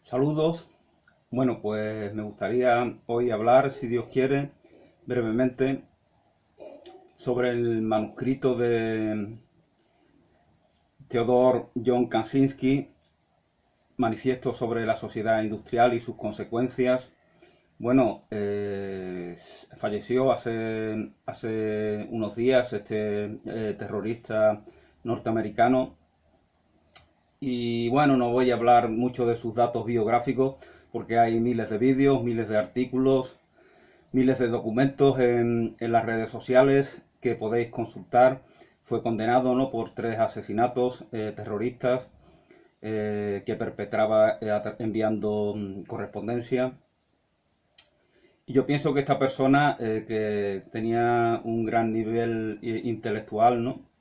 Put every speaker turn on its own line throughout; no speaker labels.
Saludos. Bueno, pues me gustaría hoy hablar, si Dios quiere, brevemente sobre el manuscrito de Theodor John Kaczynski, Manifiesto sobre la sociedad industrial y sus consecuencias. Bueno, falleció hace unos días este terrorista norteamericano. Y bueno, no voy a hablar mucho de sus datos biográficos porque hay miles de vídeos, miles de artículos, miles de documentos en las redes sociales que podéis consultar. Fue condenado, ¿no?, por 3 asesinatos terroristas que perpetraba enviando correspondencia. Y yo pienso que esta persona, que tenía un gran nivel intelectual, ¿no?,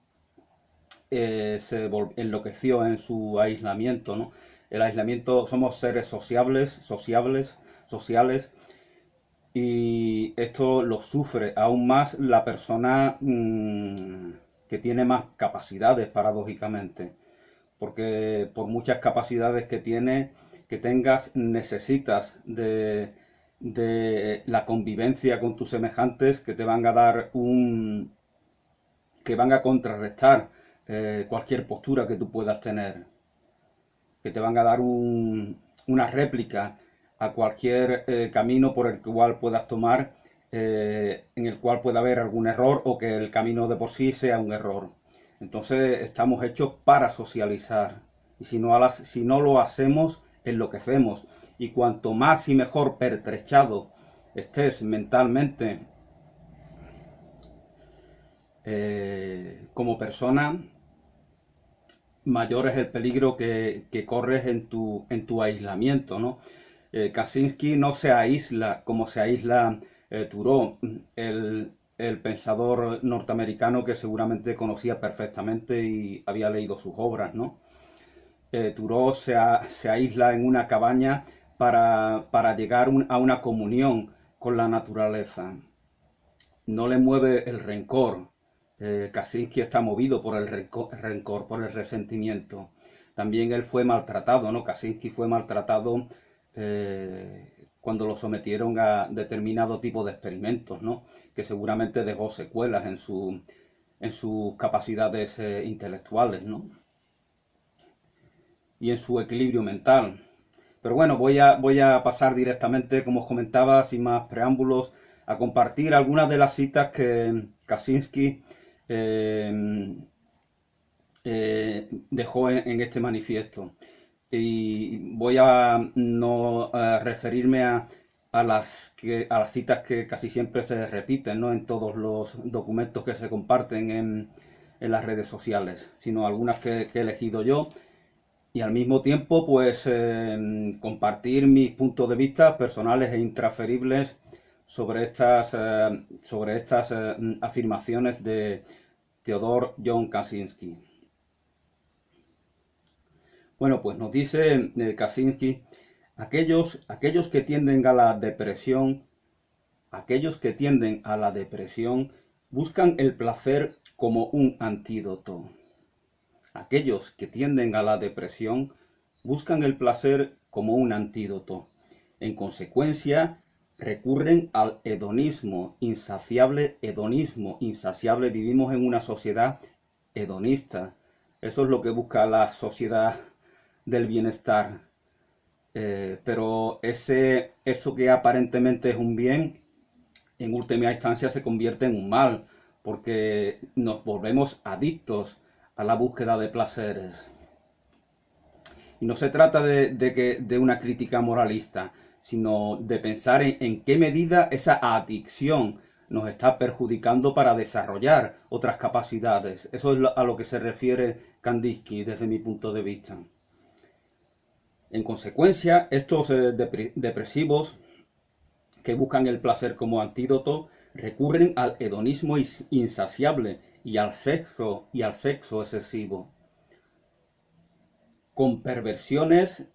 enloqueció en su aislamiento, ¿no? El aislamiento, somos seres sociales, y esto lo sufre aún más la persona que tiene más capacidades, paradójicamente, porque por muchas capacidades que tengas, necesitas de la convivencia con tus semejantes que te van a dar que van a contrarrestar cualquier postura que tú puedas tener, que te van a dar una réplica a cualquier camino por el cual puedas tomar, en el cual pueda haber algún error o que el camino de por sí sea un error. Entonces estamos hechos para socializar, y si no lo hacemos, enloquecemos. Y cuanto más y mejor pertrechado estés mentalmente como persona, mayor es el peligro que corres en tu aislamiento, ¿no? Kaczynski no se aísla como se aísla Thoreau, el pensador norteamericano que seguramente conocía perfectamente y había leído sus obras, ¿no? Thoreau se aísla en una cabaña para llegar a una comunión con la naturaleza. No le mueve el rencor. Kaczynski está movido por el rencor, por el resentimiento. También él fue maltratado, ¿no? Kaczynski fue maltratado cuando lo sometieron a determinado tipo de experimentos, ¿no? Que seguramente dejó secuelas en sus capacidades intelectuales, ¿no? Y en su equilibrio mental. Pero bueno, voy a pasar directamente, como os comentaba, sin más preámbulos, a compartir algunas de las citas que Kaczynski eh, dejó en este manifiesto. Y voy a no referirme a las citas que casi siempre se repiten, ¿no?, en todos los documentos que se comparten en las redes sociales, sino algunas que he elegido yo, y al mismo tiempo pues compartir mis puntos de vista personales e intransferibles sobre estas afirmaciones de Theodor John Kaczynski. Bueno, pues nos dice Kaczynski: aquellos que tienden a la depresión, aquellos que tienden a la depresión buscan el placer como un antídoto. Aquellos que tienden a la depresión buscan el placer como un antídoto. En consecuencia, recurren al hedonismo insaciable. Vivimos en una sociedad hedonista. Eso es lo que busca la sociedad del bienestar. Pero eso que aparentemente es un bien, en última instancia se convierte en un mal, porque nos volvemos adictos a la búsqueda de placeres. Y no se trata de una crítica moralista, sino de pensar en qué medida esa adicción nos está perjudicando para desarrollar otras capacidades. Eso es a lo que se refiere Kandinsky desde mi punto de vista. En consecuencia, estos depresivos que buscan el placer como antídoto recurren al hedonismo insaciable y al sexo excesivo, con perversiones,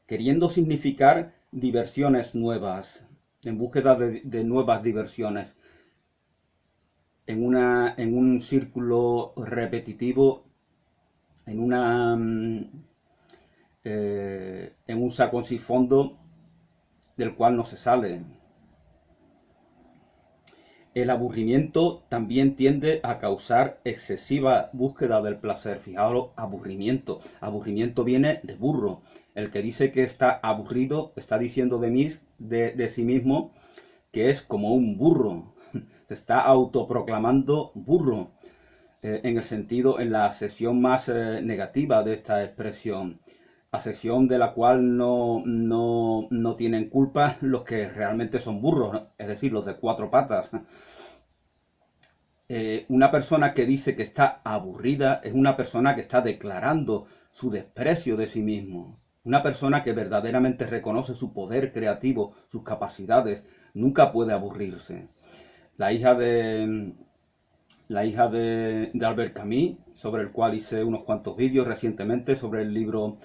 queriendo significar diversiones nuevas, en búsqueda de nuevas diversiones, en un círculo repetitivo, en una un saco sin fondo del cual no se sale. El aburrimiento también tiende a causar excesiva búsqueda del placer. Fijaos, aburrimiento. Aburrimiento viene de burro. El que dice que está aburrido está diciendo de sí mismo que es como un burro. Se está autoproclamando burro. En el sentido, en la acepción más negativa de esta expresión. Acepción de la cual no tienen culpa los que realmente son burros, ¿no? Es decir, los de cuatro patas. Una persona que dice que está aburrida es una persona que está declarando su desprecio de sí mismo. Una persona que verdaderamente reconoce su poder creativo, sus capacidades, nunca puede aburrirse. La hija de, de Albert Camus, sobre el cual hice unos cuantos vídeos recientemente, sobre el libro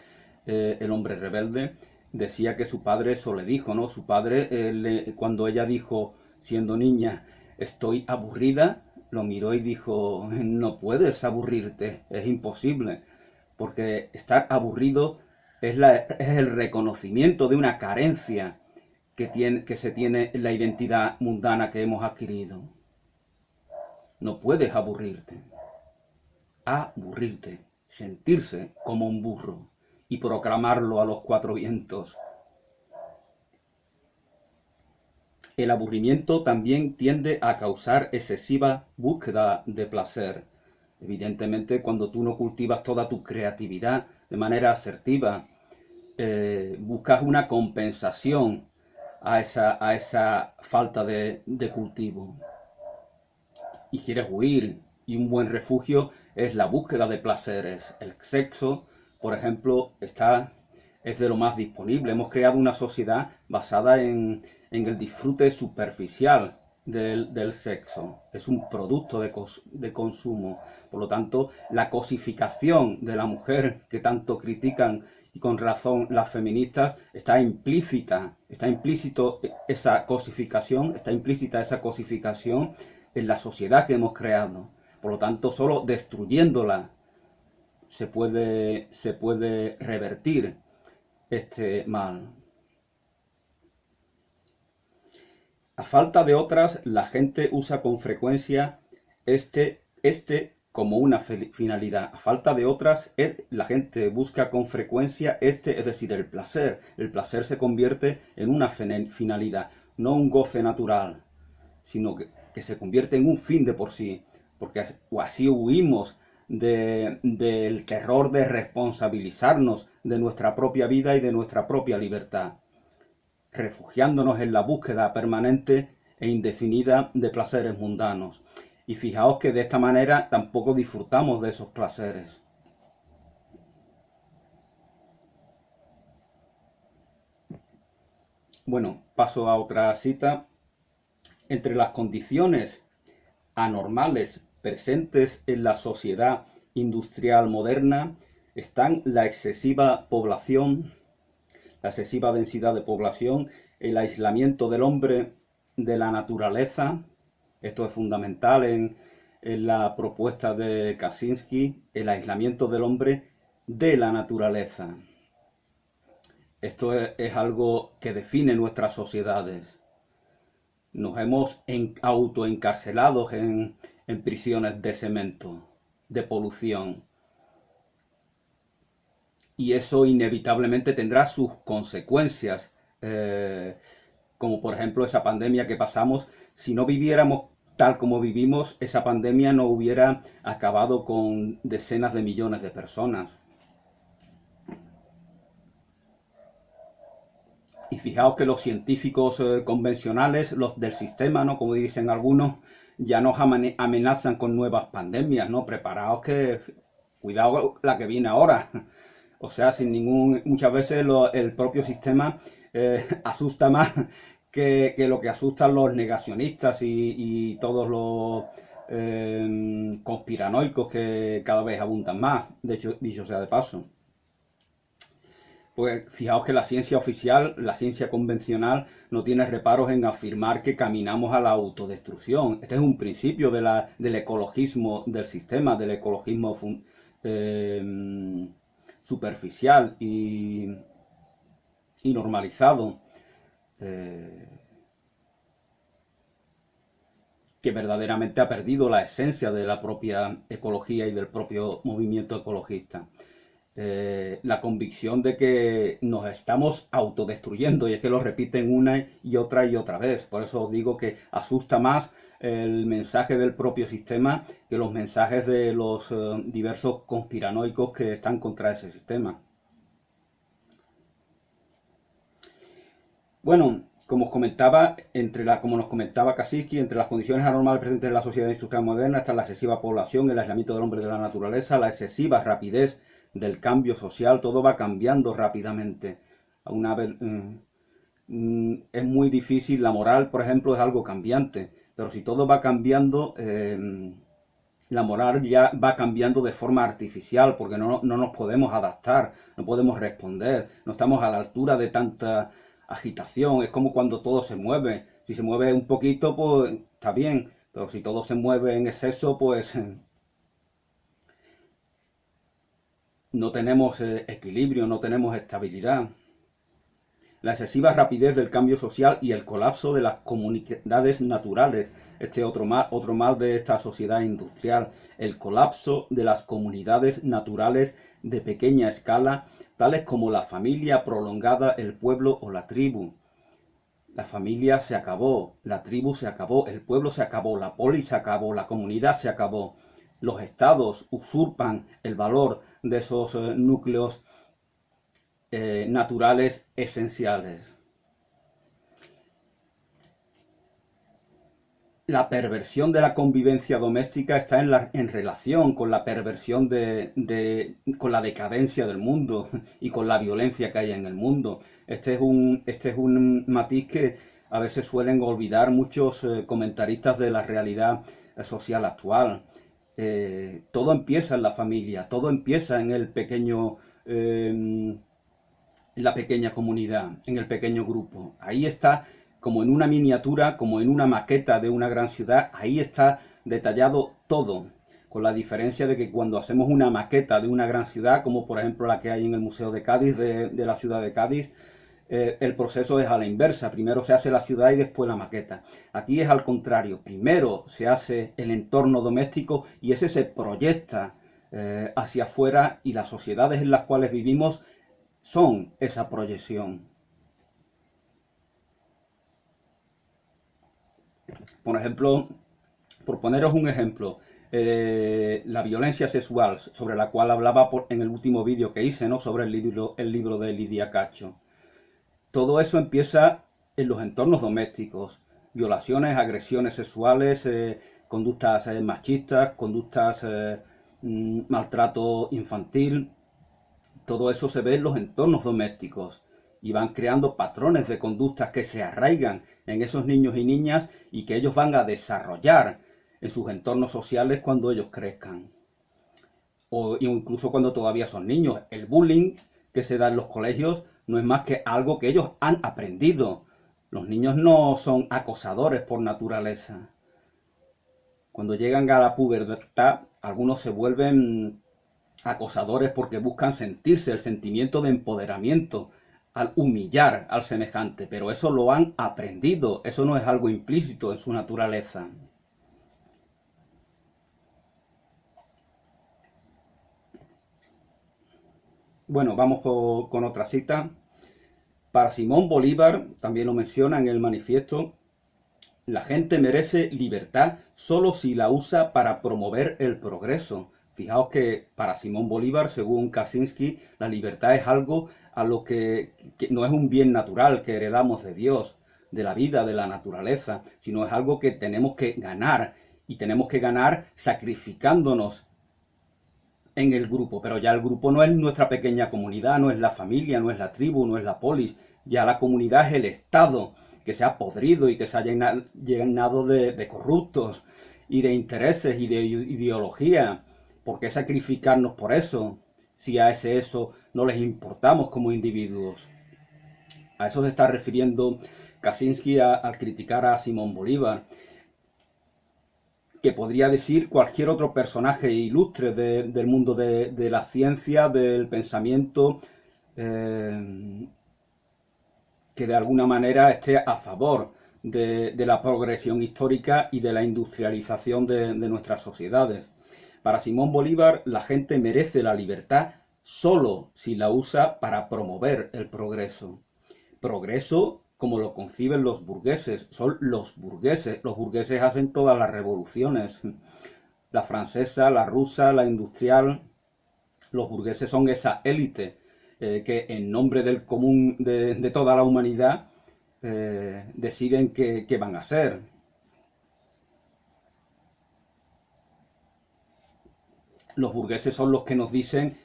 El hombre rebelde, decía que su padre eso le dijo, ¿no? Su padre, cuando ella dijo, siendo niña, estoy aburrida, lo miró y dijo, no puedes aburrirte, es imposible, porque estar aburrido es el reconocimiento de una carencia que se tiene en la identidad mundana que hemos adquirido. No puedes aburrirte. Aburrirte, sentirse como un burro y proclamarlo a los cuatro vientos. El aburrimiento también tiende a causar excesiva búsqueda de placer. Evidentemente, cuando tú no cultivas toda tu creatividad de manera asertiva, buscas una compensación a esa falta de cultivo. Y quieres huir, y un buen refugio es la búsqueda de placeres. El sexo, por ejemplo, es de lo más disponible. Hemos creado una sociedad basada en el disfrute superficial del sexo. Es un producto de consumo. Por lo tanto, la cosificación de la mujer que tanto critican y con razón las feministas, está implícita esa cosificación en la sociedad que hemos creado. Por lo tanto, solo destruyéndola se puede revertir este mal. A falta de otras, la gente usa con frecuencia este como una finalidad. A falta de otras, la gente busca con frecuencia es decir, el placer. El placer se convierte en una finalidad, no un goce natural, sino que se convierte en un fin de por sí, porque así huimos del terror de responsabilizarnos de nuestra propia vida y de nuestra propia libertad, refugiándonos en la búsqueda permanente e indefinida de placeres mundanos. Y fijaos que de esta manera tampoco disfrutamos de esos placeres. Bueno, paso a otra cita. Entre las condiciones anormales presentes en la sociedad industrial moderna están la excesiva población, la excesiva densidad de población, el aislamiento del hombre de la naturaleza. Esto es fundamental en la propuesta de Kaczynski, el aislamiento del hombre de la naturaleza. Esto es algo que define nuestras sociedades. Nos hemos autoencarcelado en prisiones de cemento, de polución. Y eso inevitablemente tendrá sus consecuencias, como por ejemplo esa pandemia que pasamos. Si no viviéramos tal como vivimos, esa pandemia no hubiera acabado con decenas de millones de personas. Y fijaos que los científicos convencionales, los del sistema, ¿no?, como dicen algunos, ya nos amenazan con nuevas pandemias, ¿no? Preparaos que, cuidado la que viene ahora. O sea, muchas veces el propio sistema asusta más que lo que asustan los negacionistas y todos los conspiranoicos que cada vez abundan más, de hecho, dicho sea de paso. Pues fijaos que la ciencia oficial, la ciencia convencional, no tiene reparos en afirmar que caminamos a la autodestrucción. Este es un principio del ecologismo del sistema, del ecologismo superficial. Y y normalizado, que verdaderamente ha perdido la esencia de la propia ecología y del propio movimiento ecologista. La convicción de que nos estamos autodestruyendo, y es que lo repiten una y otra vez. Por eso os digo que asusta más el mensaje del propio sistema que los mensajes de los diversos conspiranoicos que están contra ese sistema. Bueno, como os comentaba, como nos comentaba Kaczynski, entre las condiciones anormales presentes en la sociedad industrial moderna están la excesiva población, el aislamiento del hombre de la naturaleza, la excesiva rapidez del cambio social. Todo va cambiando rápidamente. Es muy difícil, la moral, por ejemplo, es algo cambiante, pero si todo va cambiando, la moral ya va cambiando de forma artificial, porque no nos podemos adaptar, no podemos responder, no estamos a la altura de tanta agitación. Es como cuando todo se mueve. Si se mueve un poquito, pues está bien, pero si todo se mueve en exceso, pues no tenemos equilibrio, no tenemos estabilidad. La excesiva rapidez del cambio social y el colapso de las comunidades naturales. Otro mal de esta sociedad industrial. El colapso de las comunidades naturales de pequeña escala, tales como la familia prolongada, el pueblo o la tribu. La familia se acabó, la tribu se acabó, el pueblo se acabó, la polis se acabó, la comunidad se acabó. Los estados usurpan el valor de esos núcleos naturales esenciales. La perversión de la convivencia doméstica está en relación con la perversión con la decadencia del mundo y con la violencia que hay en el mundo. Este es un matiz que a veces suelen olvidar muchos comentaristas de la realidad social actual. Todo empieza en la familia, todo empieza en el pequeño, en la pequeña comunidad, en el pequeño grupo. Ahí está, como en una miniatura, como en una maqueta de una gran ciudad, ahí está detallado todo, con la diferencia de que cuando hacemos una maqueta de una gran ciudad, como por ejemplo la que hay en el Museo de Cádiz, de la ciudad de Cádiz, el proceso es a la inversa. Primero se hace la ciudad y después la maqueta. Aquí es al contrario. Primero se hace el entorno doméstico y ese se proyecta hacia afuera, y las sociedades en las cuales vivimos son esa proyección. Por ejemplo, por poneros un ejemplo, la violencia sexual, sobre la cual hablaba en el último vídeo que hice, ¿no? Sobre el libro de Lidia Cacho. Todo eso empieza en los entornos domésticos. Violaciones, agresiones sexuales, conductas machistas, conductas maltrato infantil. Todo eso se ve en los entornos domésticos y van creando patrones de conductas que se arraigan en esos niños y niñas y que ellos van a desarrollar en sus entornos sociales cuando ellos crezcan. O incluso cuando todavía son niños. El bullying que se da en los colegios no es más que algo que ellos han aprendido. Los niños no son acosadores por naturaleza. Cuando llegan a la pubertad, algunos se vuelven acosadores porque buscan sentirse el sentimiento de empoderamiento al humillar al semejante, pero eso lo han aprendido, eso no es algo implícito en su naturaleza. Bueno, vamos con otra cita. Para Simón Bolívar, también lo menciona en el manifiesto, la gente merece libertad solo si la usa para promover el progreso. Fijaos que para Simón Bolívar, según Kaczynski, la libertad es algo a lo que no es un bien natural que heredamos de Dios, de la vida, de la naturaleza, sino es algo que tenemos que ganar, y tenemos que ganar sacrificándonos en el grupo. Pero ya el grupo no es nuestra pequeña comunidad, no es la familia, no es la tribu, no es la polis. Ya la comunidad es el Estado, que se ha podrido y que se ha llenado de corruptos y de intereses y de ideología. ¿Por qué sacrificarnos por eso? Si a eso no les importamos como individuos. A eso se está refiriendo Kaczynski al criticar a Simón Bolívar, que podría decir cualquier otro personaje ilustre del mundo de la ciencia, del pensamiento, que de alguna manera esté a favor de la progresión histórica y de la industrialización de nuestras sociedades. Para Simón Bolívar, la gente merece la libertad solo si la usa para promover el progreso. Progreso como lo conciben los burgueses, son los burgueses hacen todas las revoluciones, la francesa, la rusa, la industrial, los burgueses son esa élite que en nombre del común de toda la humanidad deciden qué van a hacer. Los burgueses son los que nos dicen,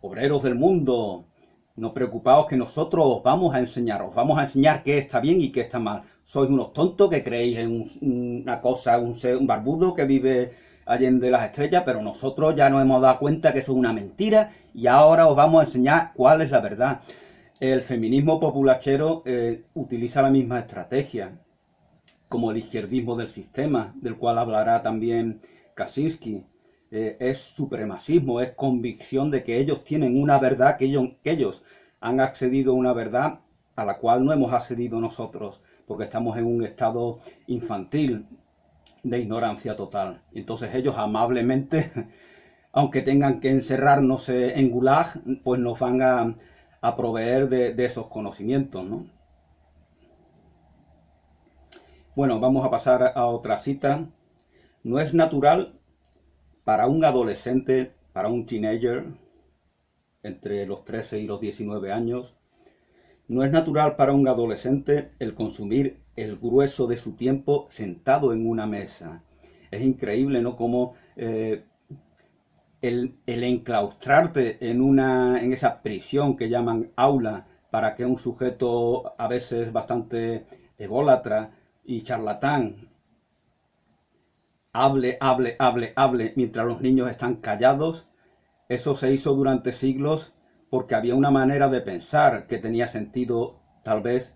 obreros del mundo, no preocupaos que nosotros os vamos a enseñar qué está bien y qué está mal. Sois unos tontos que creéis en una cosa, un barbudo que vive allende las estrellas, pero nosotros ya nos hemos dado cuenta que eso es una mentira y ahora os vamos a enseñar cuál es la verdad. El feminismo populachero utiliza la misma estrategia, como el izquierdismo del sistema, del cual hablará también Kaczynski. Es supremacismo, es convicción de que ellos tienen una verdad, que ellos han accedido a una verdad a la cual no hemos accedido nosotros, porque estamos en un estado infantil de ignorancia total. Entonces ellos amablemente, aunque tengan que encerrarnos en gulag, pues nos van a proveer de esos conocimientos, ¿no? Bueno, vamos a pasar a otra cita. No es natural para un adolescente, para un teenager, entre los 13 y los 19 años, no es natural para un adolescente el consumir el grueso de su tiempo sentado en una mesa. Es increíble, ¿no? Cómo el enclaustrarte en esa prisión que llaman aula, para que un sujeto a veces bastante ególatra y charlatán hable, mientras los niños están callados. Eso se hizo durante siglos porque había una manera de pensar que tenía sentido tal vez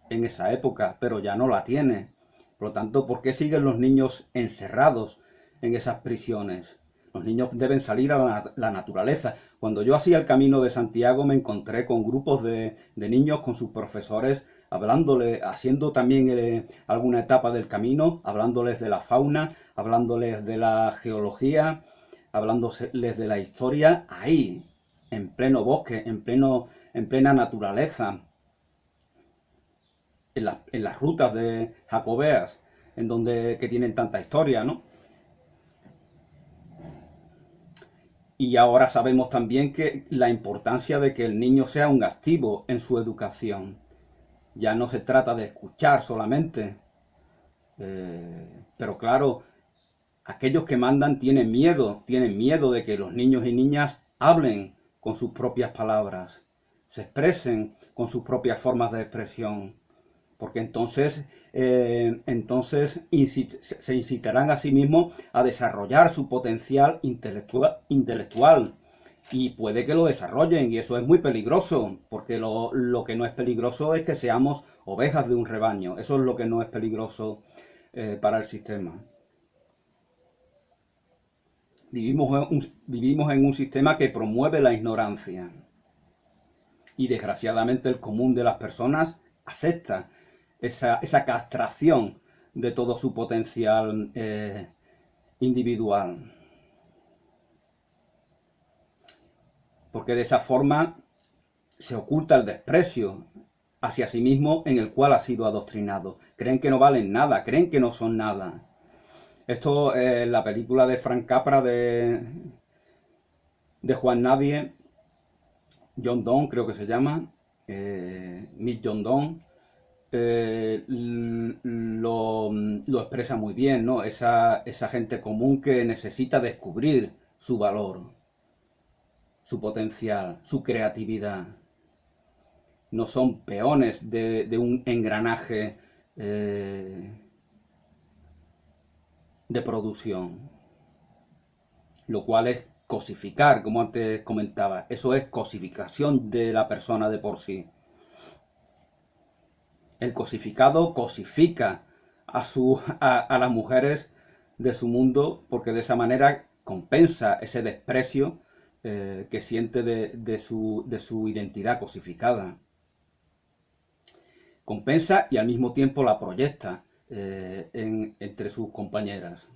en esa época, pero ya no la tiene. Por lo tanto, ¿por qué siguen los niños encerrados en esas prisiones? Los niños deben salir a la naturaleza. Cuando yo hacía el Camino de Santiago me encontré con grupos de niños, con sus profesores, hablándoles, haciendo también alguna etapa del camino, hablándoles de la fauna, hablándoles de la geología, hablándoles de la historia, ahí, en pleno bosque, en plena naturaleza, en las rutas de jacobeas, que tienen tanta historia, ¿no? Y ahora sabemos también que la importancia de que el niño sea un activo en su educación. Ya no se trata de escuchar solamente. Pero claro, aquellos que mandan tienen miedo de que los niños y niñas hablen con sus propias palabras, se expresen con sus propias formas de expresión, porque entonces se incitarán a sí mismos a desarrollar su potencial intelectual y puede que lo desarrollen, y eso es muy peligroso, porque lo que no es peligroso es que seamos ovejas de un rebaño. Eso es lo que no es peligroso para el sistema. Vivimos en un sistema que promueve la ignorancia y desgraciadamente el común de las personas acepta esa castración de todo su potencial individual. Porque de esa forma se oculta el desprecio hacia sí mismo en el cual ha sido adoctrinado. Creen que no valen nada, creen que no son nada. Esto, la película de Frank Capra de Juan Nadie, John Donne creo que se llama, Mick John Donne, lo expresa muy bien, ¿no? Esa gente común que necesita descubrir su valor, su potencial, su creatividad. No son peones de un engranaje de producción, lo cual es cosificar, como antes comentaba. Eso es cosificación de la persona de por sí. El cosificado cosifica a las mujeres de su mundo, porque de esa manera compensa ese desprecio que siente de su identidad cosificada. compensa y al mismo tiempo la proyecta entre sus compañeras.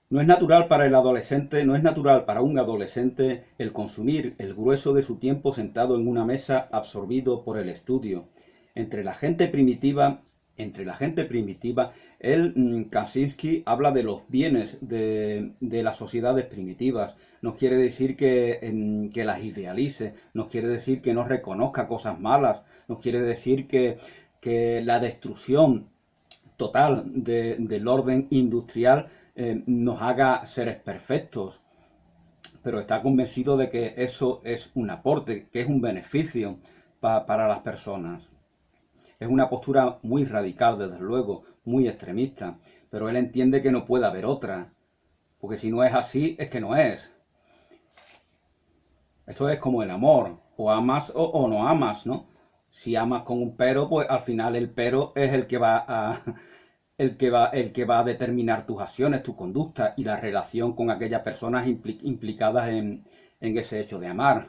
No es natural para el adolescente, no es natural para un adolescente el consumir el grueso de su tiempo sentado en una mesa absorbido por el estudio. Entre la gente primitiva, Kaczynski habla de los bienes de las sociedades primitivas. No quiere decir que las idealice, no quiere decir que no reconozca cosas malas, no quiere decir que la destrucción total del orden industrial nos haga seres perfectos, pero está convencido de que eso es un aporte, que es un beneficio para las personas. Es una postura muy radical, desde luego, muy extremista, pero él entiende que no puede haber otra, porque si no es así, es que no es. Esto es como el amor, o amas o no amas, ¿no? Si amas con un pero, pues al final el pero es el que va a, el que va a determinar tus acciones, tu conducta y la relación con aquellas personas implicadas en ese hecho de amar.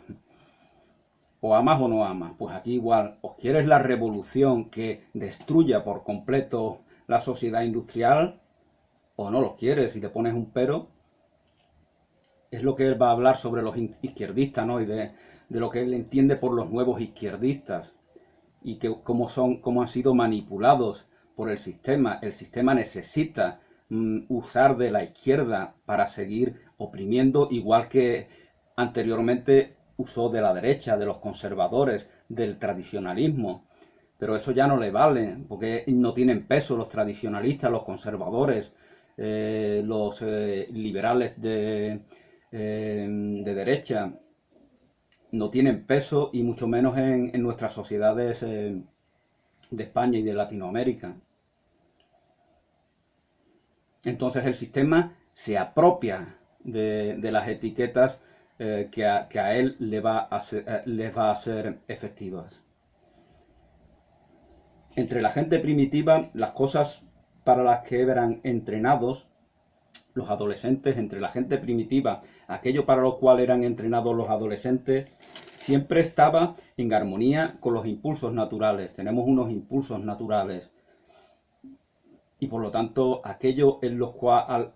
O amas o no amas. Pues aquí igual, o quieres la revolución que destruya por completo la sociedad industrial, o no lo quieres y le pones un pero. Es lo que él va a hablar sobre los izquierdistas, ¿no? Y de lo que él entiende por los nuevos izquierdistas y que cómo han sido manipulados por el sistema. El sistema necesita usar de la izquierda para seguir oprimiendo, igual que anteriormente usó de la derecha, de los conservadores, del tradicionalismo. Pero eso ya no le vale, porque no tienen peso los tradicionalistas, los conservadores, los liberales de derecha. No tienen peso y mucho menos en nuestras sociedades de España y de Latinoamérica. Entonces el sistema se apropia de las etiquetas que a él les va a ser efectivas. Entre la gente primitiva, las cosas para las que eran entrenados los adolescentes, entre la gente primitiva, aquello para lo cual eran entrenados los adolescentes, siempre estaba en armonía con los impulsos naturales. Tenemos unos impulsos naturales y por lo tanto aquello en lo cual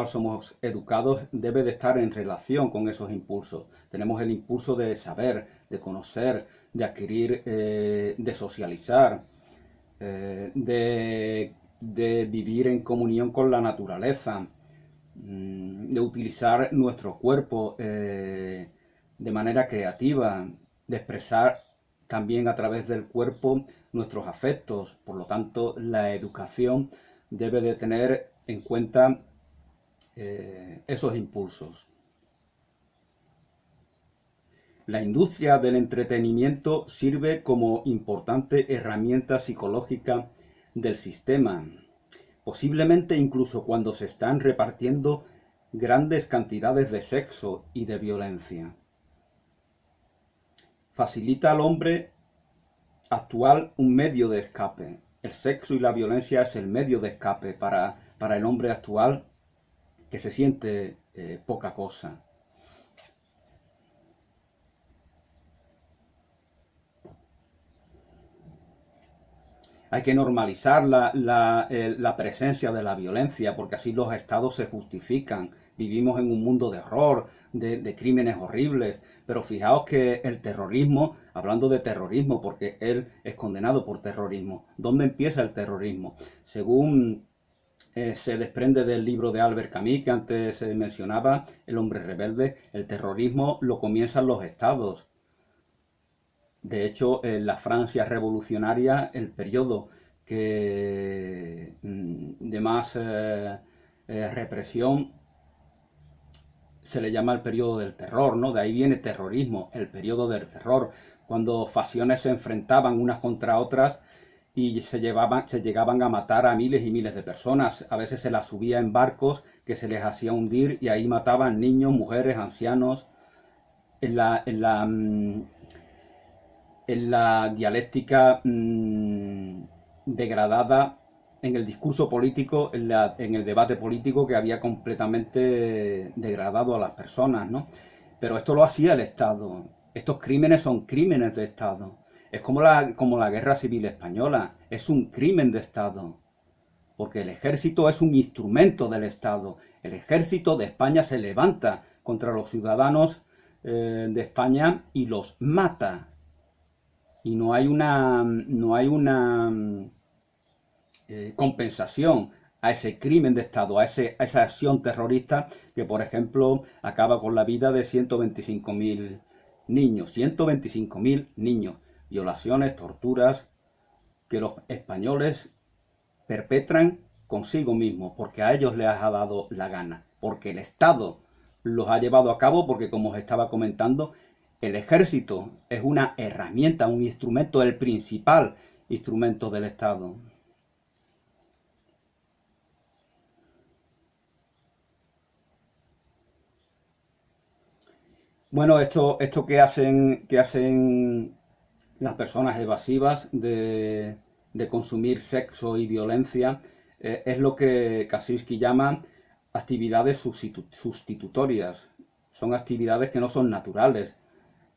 somos educados debe de estar en relación con esos impulsos. Tenemos el impulso de saber, de conocer, de adquirir, de socializar, de vivir en comunión con la naturaleza, de utilizar nuestro cuerpo de manera creativa, de expresar también a través del cuerpo nuestros afectos. Por lo tanto, la educación debe de tener en cuenta esos impulsos. La industria del entretenimiento sirve como importante herramienta psicológica del sistema, posiblemente incluso cuando se están repartiendo grandes cantidades de sexo y de violencia. Facilita al hombre actual un medio de escape. El sexo y la violencia es el medio de escape para el hombre actual que se siente poca cosa. Hay que normalizar la presencia de la violencia, porque así los estados se justifican. Vivimos en un mundo de horror, de crímenes horribles, pero fijaos que el terrorismo, hablando de terrorismo, porque él es condenado por terrorismo, ¿dónde empieza el terrorismo? Según se desprende del libro de Albert Camus, que antes se mencionaba, El hombre rebelde, el terrorismo lo comienzan los estados. De hecho, en la Francia revolucionaria, el periodo de más represión se le llama el periodo del terror, ¿no? De ahí viene terrorismo, el periodo del terror, cuando facciones se enfrentaban unas contra otras y se llegaban a matar a miles y miles de personas. A veces se las subía en barcos que se les hacía hundir y ahí mataban niños, mujeres, ancianos. En la dialéctica degradada, en el discurso político, en el debate político que había completamente degradado a las personas, ¿no? Pero esto lo hacía el Estado. Estos crímenes son crímenes de Estado. Es como la Guerra Civil Española. Es un crimen de Estado. Porque el ejército es un instrumento del Estado. El ejército de España se levanta contra los ciudadanos de España y los mata. Y no hay una compensación a ese crimen de Estado, a esa acción terrorista que, por ejemplo, acaba con la vida de 125.000 niños. 125.000 niños. Violaciones, torturas que los españoles perpetran consigo mismos, porque a ellos les ha dado la gana, porque el Estado los ha llevado a cabo, porque como os estaba comentando, el ejército es una herramienta, un instrumento, el principal instrumento del Estado. Bueno, esto que hacen las personas evasivas de consumir sexo y violencia es lo que Kaczynski llama actividades sustitutorias. Son actividades que no son naturales.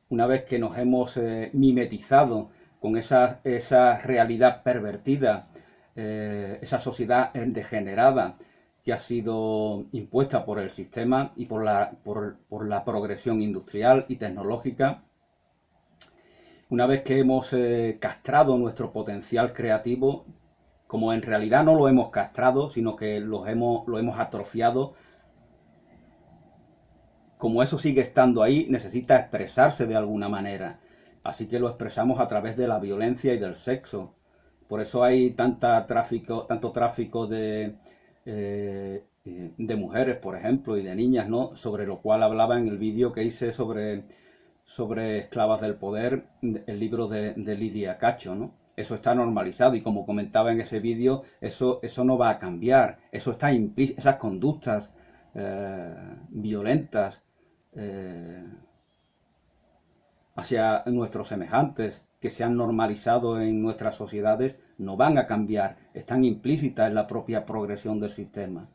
Una vez que nos hemos mimetizado con esa realidad pervertida, esa sociedad degenerada que ha sido impuesta por el sistema y por la progresión industrial y tecnológica, una vez que hemos castrado nuestro potencial creativo, como en realidad no lo hemos castrado, sino que lo hemos atrofiado, como eso sigue estando ahí, necesita expresarse de alguna manera. Así que lo expresamos a través de la violencia y del sexo. Por eso hay tanto tráfico de mujeres, por ejemplo, y de niñas, ¿no? Sobre lo cual hablaba en el vídeo que hice sobre Esclavas del Poder, el libro de Lidia Cacho, ¿no? Eso está normalizado y como comentaba en ese vídeo, eso no va a cambiar. Eso está implícito, esas conductas violentas eh, hacia nuestros semejantes que se han normalizado en nuestras sociedades no van a cambiar, están implícitas en la propia progresión del sistema.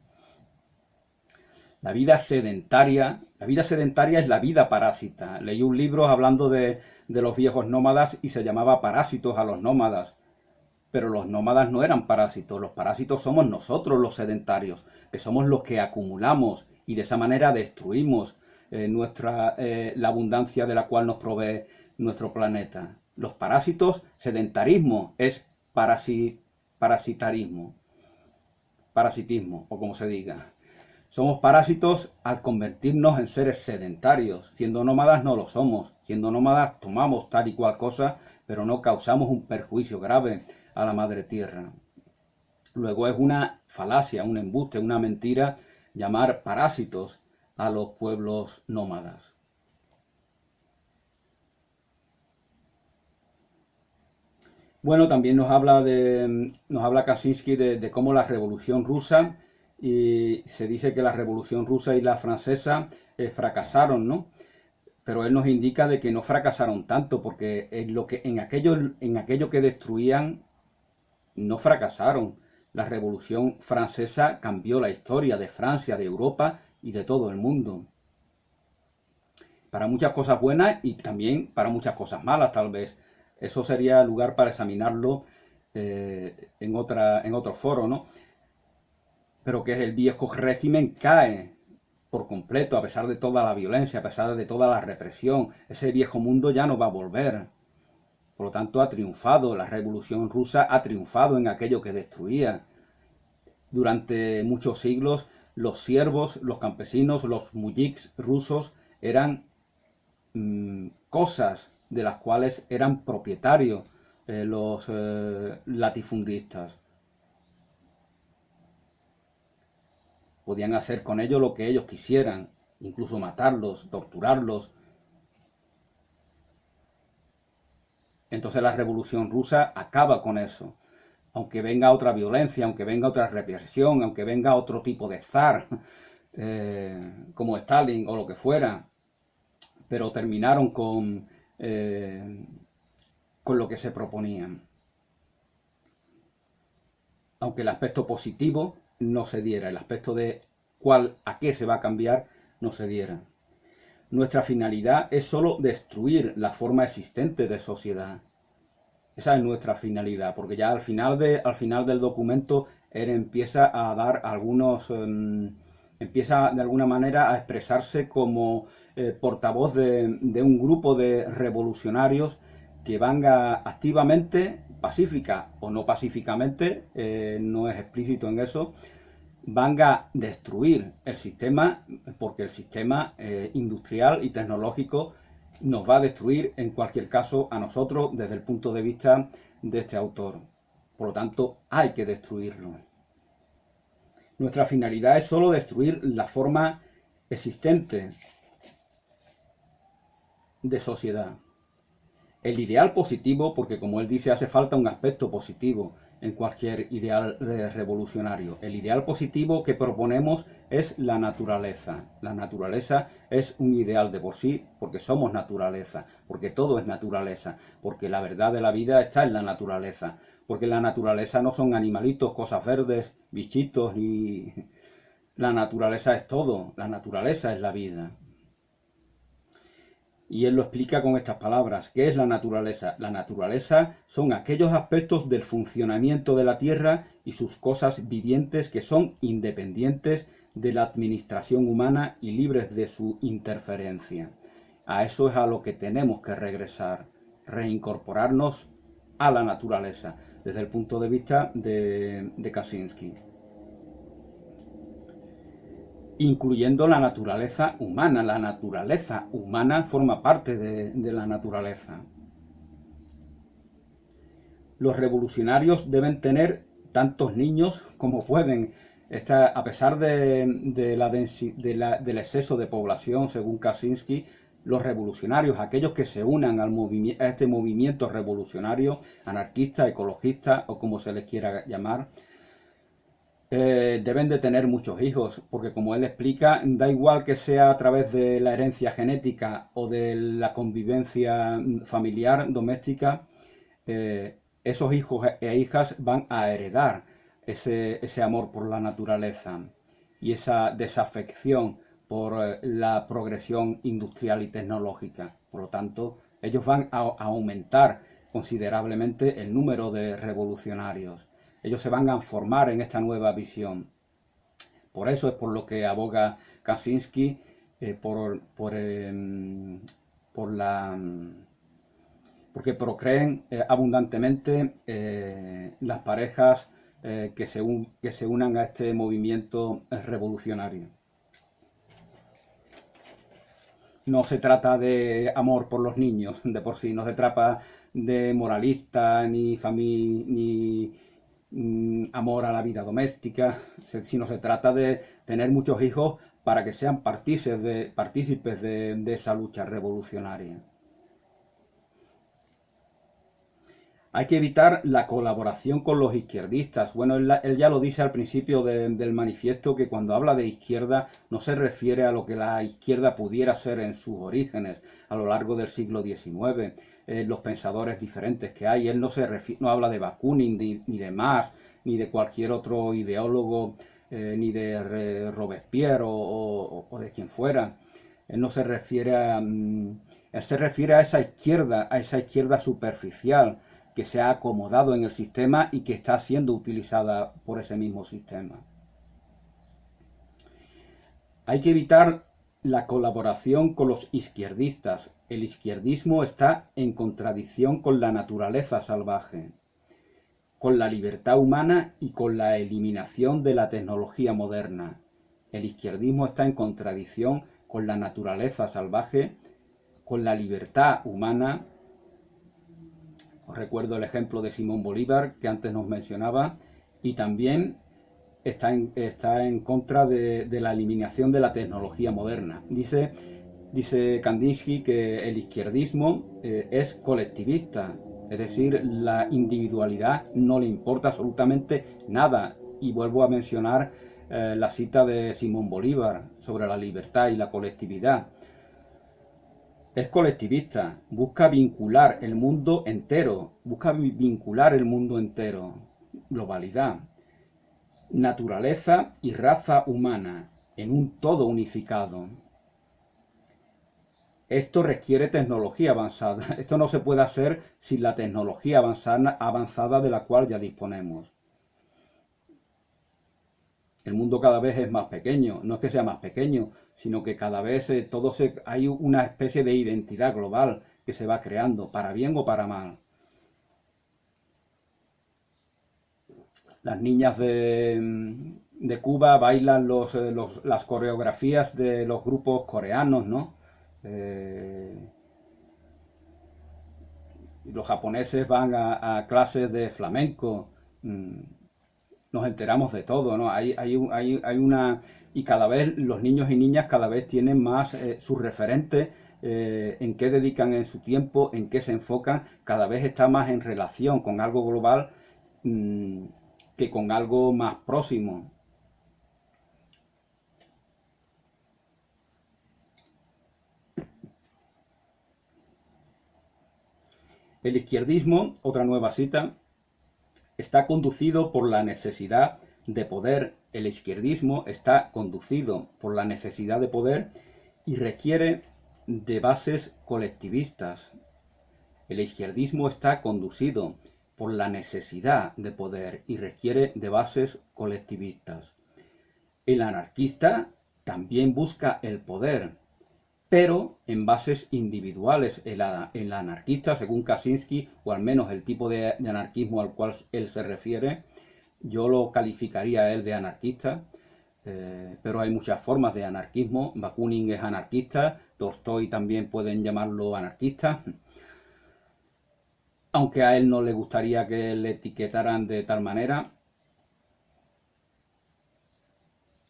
La vida sedentaria es la vida parásita. Leí un libro hablando de los viejos nómadas y se llamaba Parásitos a los nómadas. Pero los nómadas no eran parásitos, los parásitos somos nosotros los sedentarios, que somos los que acumulamos y de esa manera destruimos la abundancia de la cual nos provee nuestro planeta. Los parásitos, sedentarismo, es parasitismo, o como se diga. Somos parásitos al convertirnos en seres sedentarios. Siendo nómadas no lo somos. Siendo nómadas tomamos tal y cual cosa, pero no causamos un perjuicio grave a la madre tierra. Luego es una falacia, un embuste, una mentira llamar parásitos a los pueblos nómadas. Bueno, también nos habla Kaczynski de cómo la Revolución Rusa, y se dice que la Revolución Rusa y la francesa fracasaron, ¿no? Pero él nos indica de que no fracasaron tanto, porque en aquello que destruían no fracasaron. La Revolución Francesa cambió la historia de Francia, de Europa y de todo el mundo. Para muchas cosas buenas y también para muchas cosas malas, tal vez. Eso sería lugar para examinarlo en otro foro, ¿no? Pero que el viejo régimen cae por completo, a pesar de toda la violencia, a pesar de toda la represión. Ese viejo mundo ya no va a volver. Por lo tanto, ha triunfado. La Revolución Rusa ha triunfado en aquello que destruía. Durante muchos siglos, los siervos, los campesinos, los mujiks rusos eran cosas de las cuales eran propietarios los latifundistas. Podían hacer con ellos lo que ellos quisieran, incluso matarlos, torturarlos. Entonces la Revolución Rusa acaba con eso. Aunque venga otra violencia, aunque venga otra represión, aunque venga otro tipo de zar, como Stalin o lo que fuera, pero terminaron con lo que se proponían. Aunque el aspecto positivo no se diera, el aspecto de a qué se va a cambiar no se diera. Nuestra finalidad es solo destruir la forma existente de sociedad. Esa es nuestra finalidad, porque ya al final del documento él empieza a dar algunos, empieza de alguna manera a expresarse como portavoz de un grupo de revolucionarios que van activamente, pacífica o no pacíficamente, no es explícito en eso, van a destruir el sistema, porque el sistema industrial y tecnológico nos va a destruir en cualquier caso a nosotros desde el punto de vista de este autor. Por lo tanto, hay que destruirlo. Nuestra finalidad es solo destruir la forma existente de sociedad. El ideal positivo, porque como él dice, hace falta un aspecto positivo en cualquier ideal revolucionario. El ideal positivo que proponemos es la naturaleza. La naturaleza es un ideal de por sí, porque somos naturaleza, porque todo es naturaleza, porque la verdad de la vida está en la naturaleza, porque la naturaleza no son animalitos, cosas verdes, bichitos, ni... La naturaleza es todo, la naturaleza es la vida. Y él lo explica con estas palabras. ¿Qué es la naturaleza? La naturaleza son aquellos aspectos del funcionamiento de la Tierra y sus cosas vivientes que son independientes de la administración humana y libres de su interferencia. A eso es a lo que tenemos que regresar, reincorporarnos a la naturaleza, desde el punto de vista de Kaczynski. Incluyendo la naturaleza humana. La naturaleza humana forma parte de la naturaleza. Los revolucionarios deben tener tantos niños como pueden. A pesar del exceso de población, según Kaczynski, los revolucionarios, aquellos que se unan a este movimiento revolucionario, anarquista, ecologista o como se les quiera llamar, deben de tener muchos hijos, porque como él explica, da igual que sea a través de la herencia genética o de la convivencia familiar, doméstica, esos hijos e hijas van a heredar ese amor por la naturaleza y esa desafección por la progresión industrial y tecnológica. Por lo tanto, ellos van a aumentar considerablemente el número de revolucionarios. Ellos se van a formar en esta nueva visión. Por eso es por lo que aboga Kaczynski, porque procreen abundantemente las parejas que se unan a este movimiento revolucionario. No se trata de amor por los niños de por sí, no se trata de moralista ni amor a la vida doméstica, sino se trata de tener muchos hijos para que sean partícipes de esa lucha revolucionaria. Hay que evitar la colaboración con los izquierdistas. Bueno, él ya lo dice al principio del manifiesto, que cuando habla de izquierda no se refiere a lo que la izquierda pudiera ser en sus orígenes a lo largo del siglo XIX, los pensadores diferentes que hay. Él no habla de Bakunin, ni de Marx, ni de cualquier otro ideólogo, ni de Robespierre o de quien fuera. Él no se refiere él se refiere a esa izquierda superficial, que se ha acomodado en el sistema y que está siendo utilizada por ese mismo sistema. Hay que evitar la colaboración con los izquierdistas. El izquierdismo está en contradicción con la naturaleza salvaje, con la libertad humana y con la eliminación de la tecnología moderna. El izquierdismo está en contradicción con la naturaleza salvaje, con la libertad humana. Os recuerdo el ejemplo de Simón Bolívar, que antes nos mencionaba, y también está en contra de la eliminación de la tecnología moderna. Dice Kandinsky que el izquierdismo es colectivista, es decir, la individualidad no le importa absolutamente nada. Y vuelvo a mencionar la cita de Simón Bolívar sobre la libertad y la colectividad. Es colectivista, busca vincular el mundo entero, globalidad, naturaleza y raza humana en un todo unificado. esto requiere tecnología avanzada. Esto no se puede hacer sin la tecnología avanzada de la cual ya disponemos. El mundo cada vez es más pequeño, no es que sea más pequeño, sino que cada vez hay una especie de identidad global que se va creando, para bien o para mal. Las niñas de Cuba bailan las coreografías de los grupos coreanos, ¿no? Los japoneses van a clases de flamenco. Nos enteramos de todo, ¿no? Hay una... Y cada vez los niños y niñas cada vez tienen más sus referentes, en qué dedican en su tiempo, en qué se enfocan, cada vez está más en relación con algo global, mmm, que con algo más próximo. El izquierdismo, otra nueva cita, está conducido por la necesidad de poder. El izquierdismo está conducido por la necesidad de poder y requiere de bases colectivistas. El izquierdismo está conducido por la necesidad de poder y requiere de bases colectivistas. El anarquista también busca el poder, pero en bases individuales. El anarquista, según Kaczynski, o al menos el tipo de anarquismo al cual él se refiere, yo lo calificaría a él de anarquista, pero hay muchas formas de anarquismo. Bakunin es anarquista, Tolstoy también pueden llamarlo anarquista, aunque a él no le gustaría que le etiquetaran de tal manera.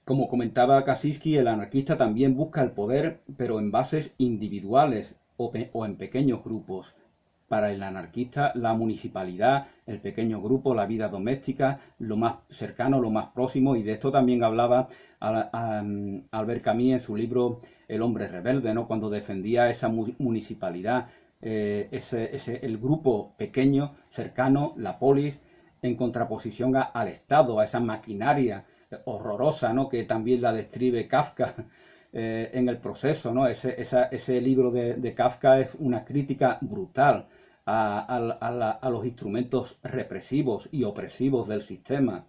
Como comentaba Kaczynski, el anarquista también busca el poder, pero en bases individuales o en pequeños grupos. Para el anarquista, la municipalidad, el pequeño grupo, la vida doméstica, lo más cercano, lo más próximo, y de esto también hablaba Albert Camus en su libro El hombre rebelde, ¿no? Cuando defendía esa municipalidad, el grupo pequeño, cercano, la polis, en contraposición al Estado, a esa maquinaria horrorosa, ¿no? Que también la describe Kafka en el proceso, ¿no? Ese libro de Kafka es una crítica brutal a los instrumentos represivos y opresivos del sistema,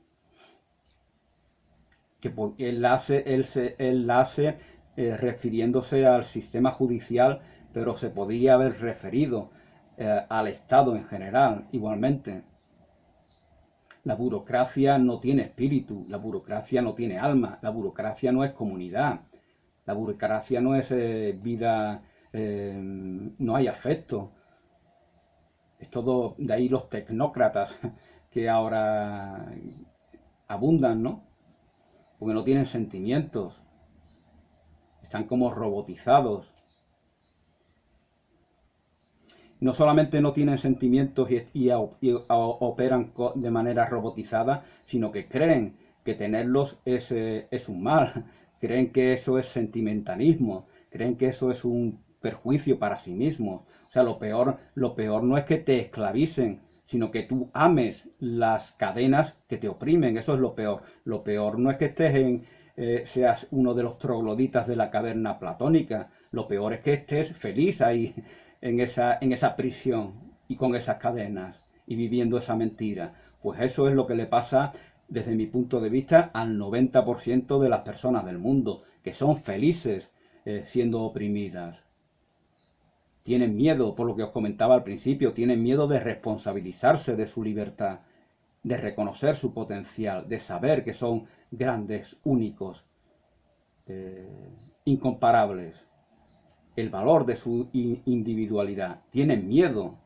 que él la hace refiriéndose al sistema judicial, pero se podría haber referido al Estado en general igualmente. La burocracia no tiene espíritu, la burocracia no tiene alma, la burocracia no es comunidad, la burocracia no es vida, no hay afecto. Es todo, de ahí los tecnócratas que ahora abundan, ¿no? Porque no tienen sentimientos, están como robotizados. No solamente no tienen sentimientos y operan de manera robotizada, sino que creen que tenerlos es un mal, creen que eso es sentimentalismo, creen que eso es un perjuicio para sí mismos. O sea, lo peor no es que te esclavicen, sino que tú ames las cadenas que te oprimen. Eso es lo peor. Lo peor no es que seas uno de los trogloditas de la caverna platónica. Lo peor es que estés feliz ahí en esa prisión y con esas cadenas y viviendo esa mentira. Pues eso es lo que le pasa, desde mi punto de vista, al 90% de las personas del mundo, que son felices siendo oprimidas. Tienen miedo, por lo que os comentaba al principio, tienen miedo de responsabilizarse de su libertad, de reconocer su potencial, de saber que son grandes, únicos, incomparables. El valor de su individualidad. Tienen miedo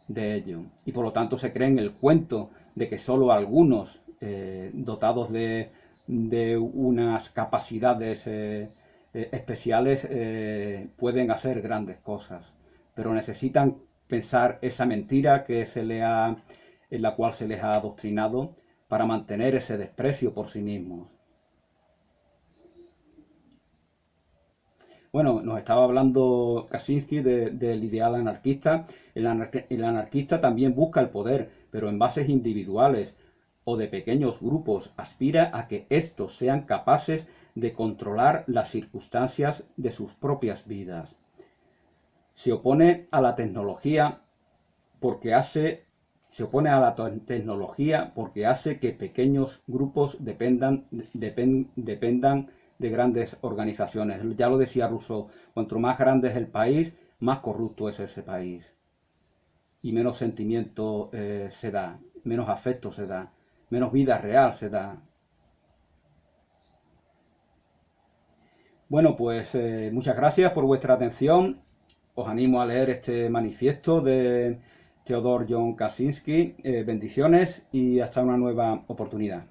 de ello. Y por lo tanto se creen el cuento de que solo algunos dotados de unas capacidades especiales pueden hacer grandes cosas. Pero necesitan pensar esa mentira en la cual se les ha adoctrinado para mantener ese desprecio por sí mismos. Bueno, nos estaba hablando Kaczynski del ideal anarquista. El anarquista también busca el poder, pero en bases individuales o de pequeños grupos. Aspira a que éstos sean capaces de controlar las circunstancias de sus propias vidas. se opone a la tecnología porque se opone a la tecnología porque hace que pequeños grupos dependan de grandes organizaciones. Ya lo decía Rousseau, cuanto más grande es el país, más corrupto es ese país. Y menos sentimiento se da, menos afecto se da, menos vida real se da. Bueno, pues muchas gracias por vuestra atención. Os animo a leer este manifiesto de Theodor John Kaczynski. Bendiciones y hasta una nueva oportunidad.